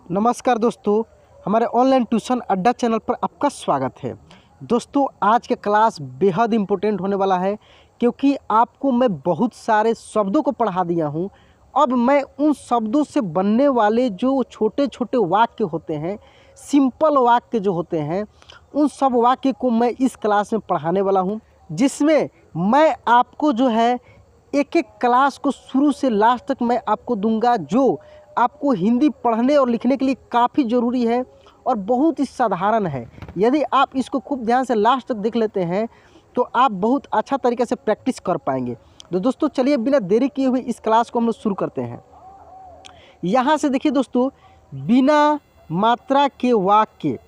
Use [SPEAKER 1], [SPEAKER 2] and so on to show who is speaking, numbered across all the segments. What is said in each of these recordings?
[SPEAKER 1] नमस्कार दोस्तों, हमारे ऑनलाइन ट्यूशन अड्डा चैनल पर आपका स्वागत है। दोस्तों, आज के क्लास बेहद इम्पोर्टेंट होने वाला है क्योंकि आपको मैं बहुत सारे शब्दों को पढ़ा दिया हूँ। अब मैं उन शब्दों से बनने वाले जो छोटे छोटे वाक्य होते हैं, सिंपल वाक्य जो होते हैं, उन सब वाक्य को मैं इस क्लास में पढ़ाने वाला हूँ, जिसमें मैं आपको जो है एक एक क्लास को शुरू से लास्ट तक मैं आपको दूंगा, जो आपको हिंदी पढ़ने और लिखने के लिए काफ़ी ज़रूरी है और बहुत ही साधारण है। यदि आप इसको खूब ध्यान से लास्ट तक देख लेते हैं तो आप बहुत अच्छा तरीके से प्रैक्टिस कर पाएंगे। तो दोस्तों, चलिए बिना देरी किए हुए इस क्लास को हम लोग शुरू करते हैं। यहाँ से देखिए दोस्तों, बिना मात्रा के वाक्य।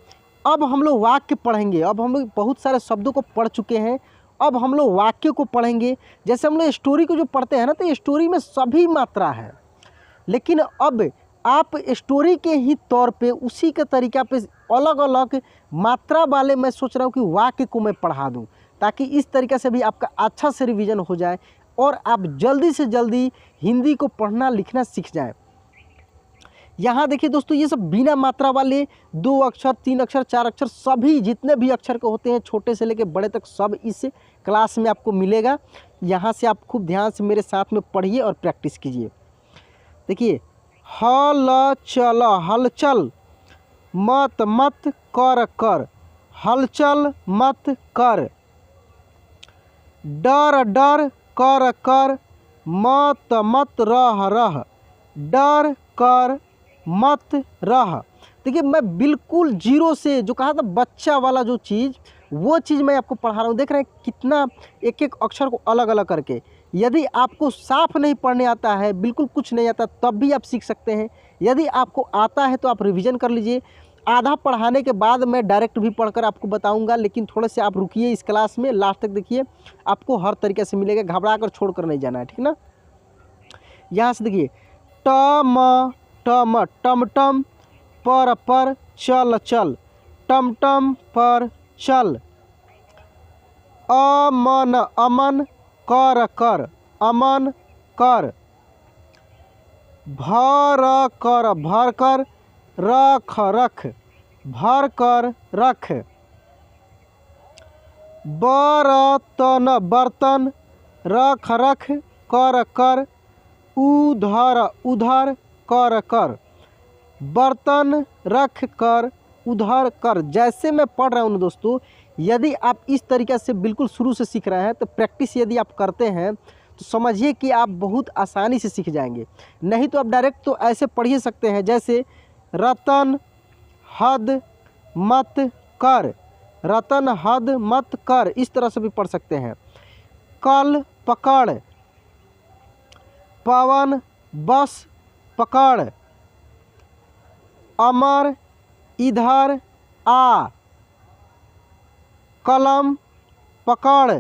[SPEAKER 1] अब हम लोग वाक्य पढ़ेंगे। अब हम लोग बहुत सारे शब्दों को पढ़ चुके हैं, अब हम लोग वाक्य को पढ़ेंगे। जैसे हम लोग स्टोरी को जो पढ़ते हैं ना, तो स्टोरी में सभी मात्रा है, लेकिन अब आप स्टोरी के ही तौर पे उसी के तरीक़ा पे अलग अलग मात्रा वाले मैं सोच रहा हूँ कि वाक्य को मैं पढ़ा दूँ, ताकि इस तरीके से भी आपका अच्छा से रिवीजन हो जाए और आप जल्दी से जल्दी हिंदी को पढ़ना लिखना सीख जाएं। यहाँ देखिए दोस्तों, ये सब बिना मात्रा वाले 2 अक्षर, 3 अक्षर, 4 अक्षर, सभी जितने भी अक्षर के होते हैं, छोटे से लेकर बड़े तक, सब इस क्लास में आपको मिलेगा। यहाँ से आप खूब ध्यान से मेरे साथ में पढ़िए और प्रैक्टिस कीजिए। देखिए, हलचल हलचल, मत मत कर कर, हलचल मत कर, डर डर कर कर, मत मत रह रह, डर कर मत रह। देखिए, मैं बिल्कुल जीरो से जो कहा था बच्चा वाला जो चीज़, वो चीज़ मैं आपको पढ़ा रहा हूँ। देख रहे हैं कितना एक एक अक्षर को अलग अलग करके। यदि आपको साफ नहीं पढ़ने आता है, बिल्कुल कुछ नहीं आता, तब भी आप सीख सकते हैं। यदि आपको आता है तो आप रिवीजन कर लीजिए। आधा पढ़ाने के बाद मैं डायरेक्ट भी पढ़कर आपको बताऊंगा, लेकिन थोड़े से आप रुकिए इस क्लास में, लास्ट तक देखिए, आपको हर तरीके से मिलेगा। घबरा कर छोड़ कर नहीं जाना है, ठीक ना। यहाँ से देखिए, टम टम टम टम, पर चल चल, टम टम पर चल, अमन अमन कर कर, अमन कर, भर कर रख रख, भर कर रख, बर्तन बर्तन, रख रख कर कर, उधर उधर कर कर, बर्तन रख कर उधर कर। जैसे मैं पढ़ रहा हूँ दोस्तों, यदि आप इस तरीके से बिल्कुल शुरू से सीख रहे हैं तो प्रैक्टिस यदि आप करते हैं तो समझिए कि आप बहुत आसानी से सीख जाएंगे। नहीं तो आप डायरेक्ट तो ऐसे पढ़ ही सकते हैं, जैसे रतन हद मत कर, रतन हद मत कर, इस तरह से भी पढ़ सकते हैं। कल पकड़, पवन बस पकड़, अमर इधर आ, कलम पकड़,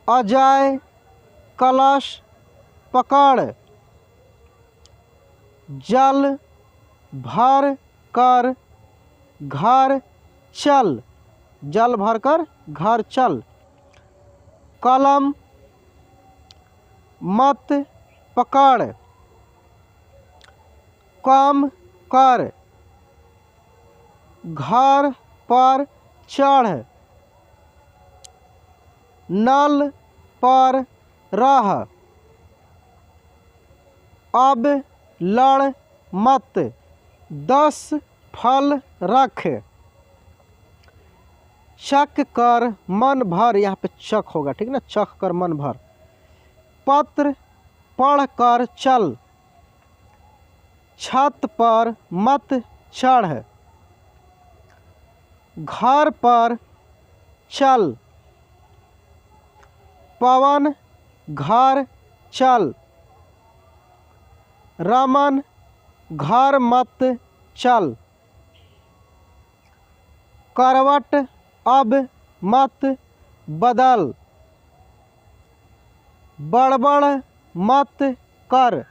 [SPEAKER 1] अजय कलश पकड़, जल भर कर घर चल, जल भर कर घर चल, कलम मत पकड़, कम कर, घर पर चढ़, नल पर रह, अब लड़ मत, 10 फल रख, चख कर मन भर, यहाँ पे चख होगा, ठीक ना, चख कर मन भर, पत्र पढ़ कर चल, छत पर मत चढ़, घर पर चल, पवन घर चल, रमन घर मत चल, करवट अब मत बदल, बड़बड़ मत कर,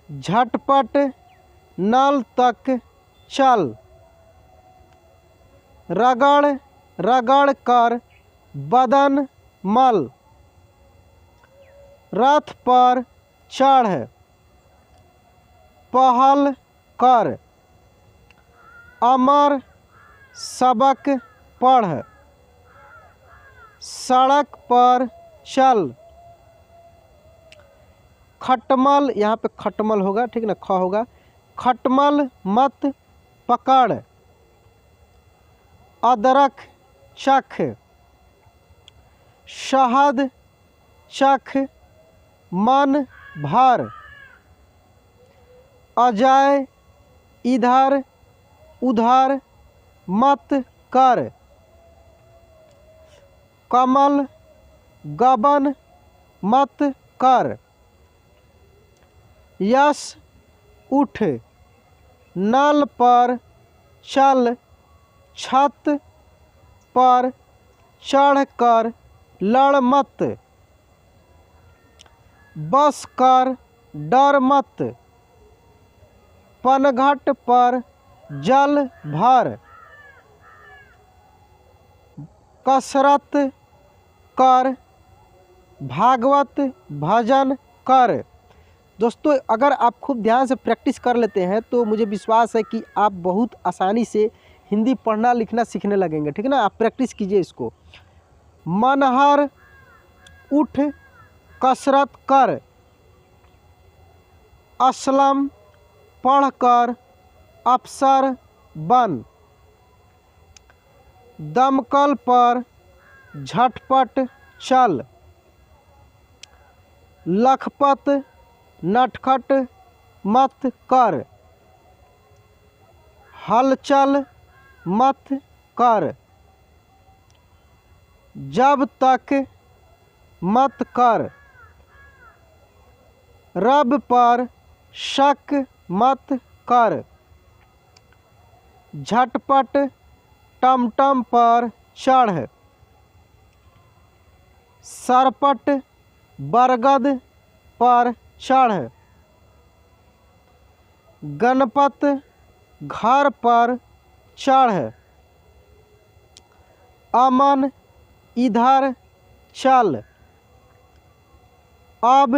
[SPEAKER 1] झटपट नल तक चल, रगड़ रगड़ कर बदन मल, रथ पर चढ़, पहल कर, अमर सबक पढ़, सड़क पर चल, खटमल, यहाँ पे खटमल होगा, ठीक ना, ख होगा, खटमल मत पकड़, अदरक चख, शहद चख मन भर, अजय इधर उधर मत कर, कमल गबन मत कर, यश उठ, नल पर चल, छत पर चढ़कर लड़ मत, बस कर डर मत, पनघट पर जल भर, कसरत कर, भागवत भजन कर। दोस्तों, अगर आप खूब ध्यान से प्रैक्टिस कर लेते हैं तो मुझे विश्वास है कि आप बहुत आसानी से हिंदी पढ़ना लिखना सीखने लगेंगे, ठीक है ना। आप प्रैक्टिस कीजिए इसको। मनहर उठ कसरत कर, असलम पढ़कर अफसर बन, दमकल पर झटपट चल, लखपत नटखट मत कर, हलचल मत कर, जब तक मत कर, रब पर शक मत कर, झटपट टमटम पर चढ़, सरपट बरगद पर चढ़, गणपत घर पर चढ़, अमन इधर चल, अब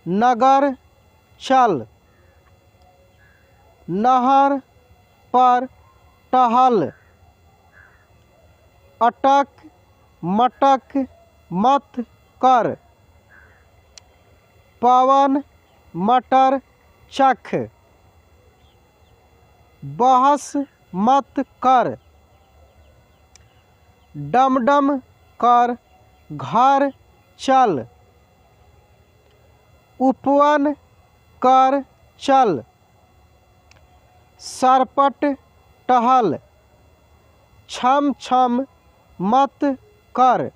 [SPEAKER 1] नगर चल, नहर पर टहल, अटक मटक मत कर, पवन मटर चख, बहस मत कर, डमडम कर घर चल, उपवन कर चल, सरपट टहल, छम छम मत कर,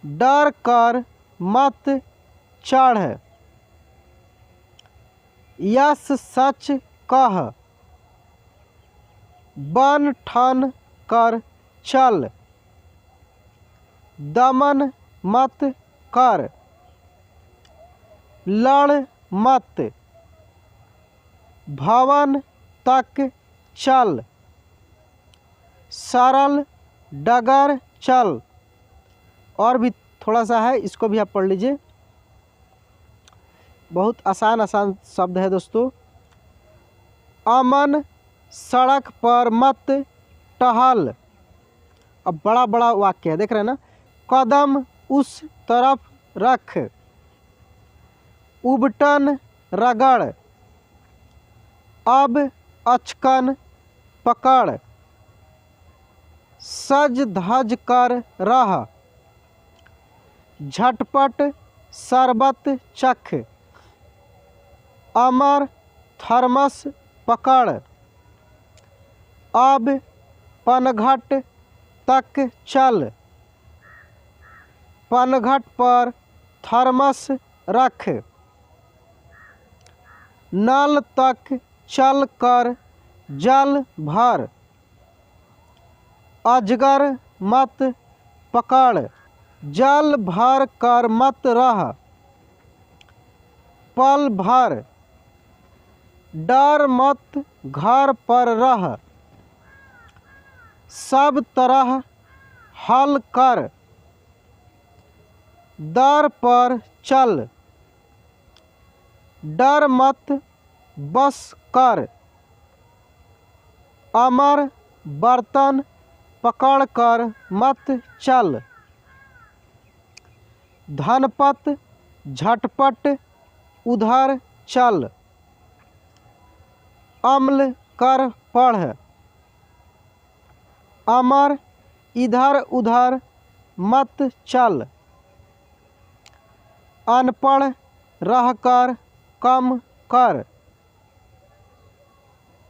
[SPEAKER 1] डर कर मत चढ़, यस सच कह, बन ठन कर चल, दमन मत कर, लड़ मत, भवन तक चल, सरल डगर चल। और भी थोड़ा सा है, इसको भी आप पढ़ लीजिए। बहुत आसान आसान शब्द है दोस्तों। अमन सड़क पर मत टहल, अब बड़ा बड़ा वाक्य है, देख रहे हैं ना। कदम उस तरफ रख, उबटन रगड़, अब अचकन पकड़, सज धज कर रह, झटपट शरबत चख, अमर थर्मस पकड़, अब पनघट तक चल, पनघट पर थर्मस रख, नल तक चल कर जल भर, अजगर मत पकड़, जल भर कर मत रह, पल भर, डर मत घर पर रह, सब तरह हल कर, दर पर चल, डर मत बस कर, अमर बर्तन पकड़ कर मत चल, धनपत झटपट उधर चल, अम्ल कर पढ़, अमर इधर उधर मत चल, अनपढ़ रहकर कम कर,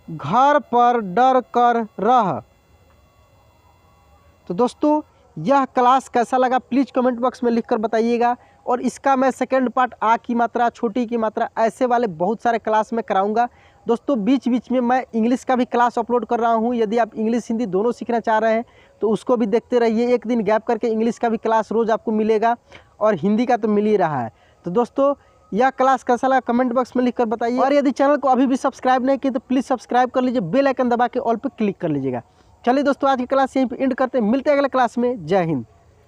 [SPEAKER 1] घर पर डर कर रह। तो दोस्तों यह क्लास कैसा लगा प्लीज़ कमेंट बॉक्स में लिखकर बताइएगा। और इसका मैं सेकंड पार्ट आ की मात्रा, छोटी की मात्रा, ऐसे वाले बहुत सारे क्लास में कराऊंगा। दोस्तों बीच बीच में मैं इंग्लिश का भी क्लास अपलोड कर रहा हूं। यदि आप इंग्लिश हिंदी दोनों सीखना चाह रहे हैं तो उसको भी देखते रहिए। एक दिन गैप करके इंग्लिश का भी क्लास रोज़ आपको मिलेगा और हिंदी का तो मिल ही रहा है। तो दोस्तों यह क्लास कैसा लगा कमेंट बॉक्स में लिखकर बताइए। और यदि चैनल को अभी भी सब्सक्राइब नहीं किए तो प्लीज़ सब्सक्राइब कर लीजिए, बेल आइकन दबा के ऑल पे क्लिक कर लीजिएगा। चलिए दोस्तों आज की क्लास यहीं पे एंड करते हैं, मिलते हैं अगले क्लास में। जय हिंद।